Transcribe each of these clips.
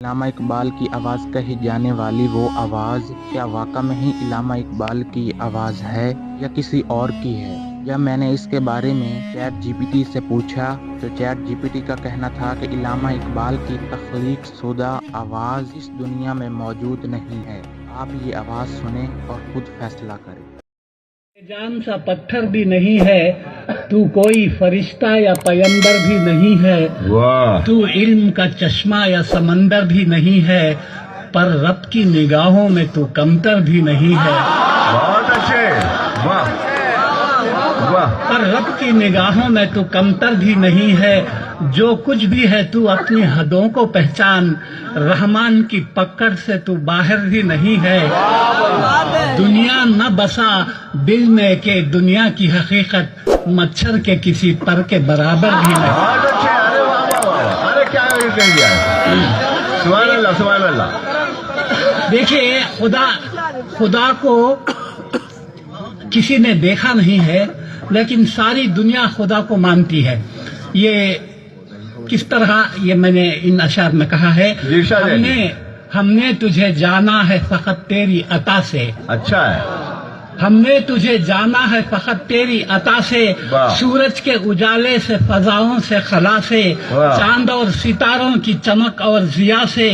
علامہ اقبال کی آواز کہی جانے والی وہ آواز کیا واقع میں ہی علامہ اقبال کی آواز ہے یا کسی اور کی ہے؟ جب میں نے اس کے بارے میں چیٹ جی پی ٹی سے پوچھا تو چیٹ جی پی ٹی کا کہنا تھا کہ علامہ اقبال کی تخلیق شدہ آواز اس دنیا میں موجود نہیں ہے۔ آپ یہ آواز سنیں اور خود فیصلہ کریں۔ جان سا پتھر بھی نہیں ہے، تو کوئی فرشتہ یا پیغمبر بھی نہیں ہے، تو علم کا چشمہ یا سمندر بھی نہیں ہے، پر رب کی نگاہوں میں تو کمتر بھی نہیں ہے۔ بہت اچھے، واہ واہ۔ پر رب کی نگاہوں میں تو کمتر بھی نہیں ہے، جو کچھ بھی ہے تو اپنی حدوں کو پہچان، رحمان کی پکڑ سے تو باہر بھی نہیں ہے۔ دنیا نہ بسا دل میں کہ دنیا کی حقیقت مچھر کے کسی پر کے برابر بھی نہیں۔ بہت اچھے، ارے واہ واہ واہ، ارے کیا کہہ دیا ہے، سبحان اللہ سبحان اللہ۔ دیکھیے، خدا کو کسی نے دیکھا نہیں ہے، لیکن ساری دنیا خدا کو مانتی ہے۔ یہ کس طرح، یہ میں نے ان اشعار میں کہا ہے، ہم نے تجھے جانا ہے فقط تیری عطا سے۔ اچھا ہے، ہم نے تجھے جانا ہے فقط تیری عطا سے، سورج کے اجالے سے، فضاؤں سے، خلا سے، چاند اور ستاروں کی چمک اور ضیاء سے،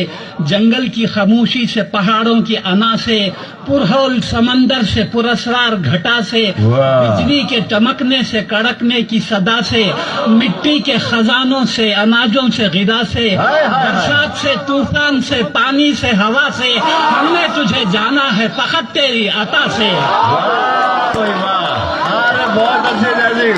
جنگل کی خاموشی سے، پہاڑوں کی انا سے، پرہول سمندر سے، پراسرار گھٹا سے، بجلی کے چمکنے سے، کڑکنے کی صدا سے، مٹی کے خزانوں سے، اناجوں سے، غذا سے، برسات سے، طوفان سے، پانی سے، ہوا سے، ہم نے تجھے جانا ہے فقط تیری عطا سے۔ بہت اچھے جی،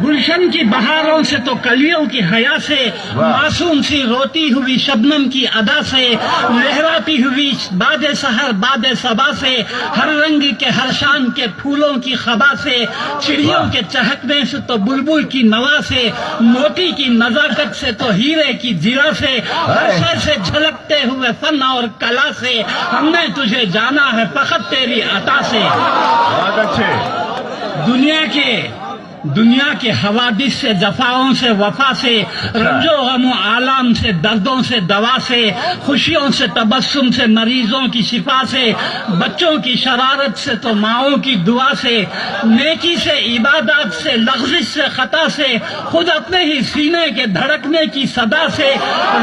گلشن کی بہاروں سے تو کلیوں کی حیا سے، معصوم سی روتی ہوئی شبنم کی ادا سے، لہراتی ہوئی باد سحر باد صبا سے، ہر رنگ کے ہر شان کے پھولوں کی خبا سے، چڑیوں کے چہکنے سے تو بلبل کی نوا سے، موتی کی نزاکت سے تو ہیرے کی جرا سے، ہر شے سے جھلکتے ہوئے فن اور کلا سے، ہم نے تجھے جانا ہے فقط تیری عطا سے۔ بہت اچھے۔ دنیا کے حوادث سے، جفاؤں سے، وفا سے، رنج و غم و آلام سے، دردوں سے، دوا سے، خوشیوں سے، تبسم سے، مریضوں کی شفا سے، بچوں کی شرارت سے تو ماؤں کی دعا سے، نیکی سے، عبادات سے، لغزش سے، خطا سے، خود اپنے ہی سینے کے دھڑکنے کی صدا سے،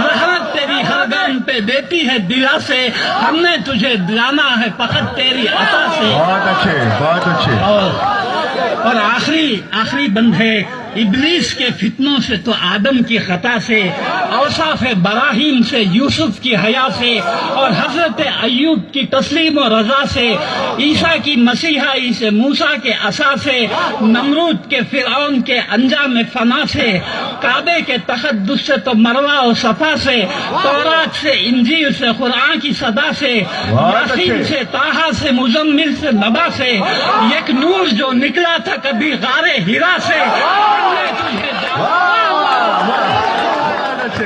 رحمت تیری ہر گام پہ دیتی ہے دلا سے، ہم نے تجھے جانا ہے فقط تیری عطا سے۔ بہت اچھے، بہت اچھے۔ اور آخری بند ہے، ابلیس کے فتنوں سے تو آدم کی خطا سے، اوصاف براہیم سے، یوسف کی حیا سے، اور حضرت ایوب کی تسلیم و رضا سے، عیسیٰ کی مسیحائی سے، موسیٰ کے عصا سے، نمرود کے فرعون کے انجام فنا سے، کعبے کے تقدس سے تو مروہ و صفا سے، تورات سے، انجیل سے، قرآن کی صدا سے، یاسین سے، طٰہٰ سے، مزمل سے، نبا سے، ایک نور جو نکلا تھا کبھی غار ہرا سے، ہم نے تجھے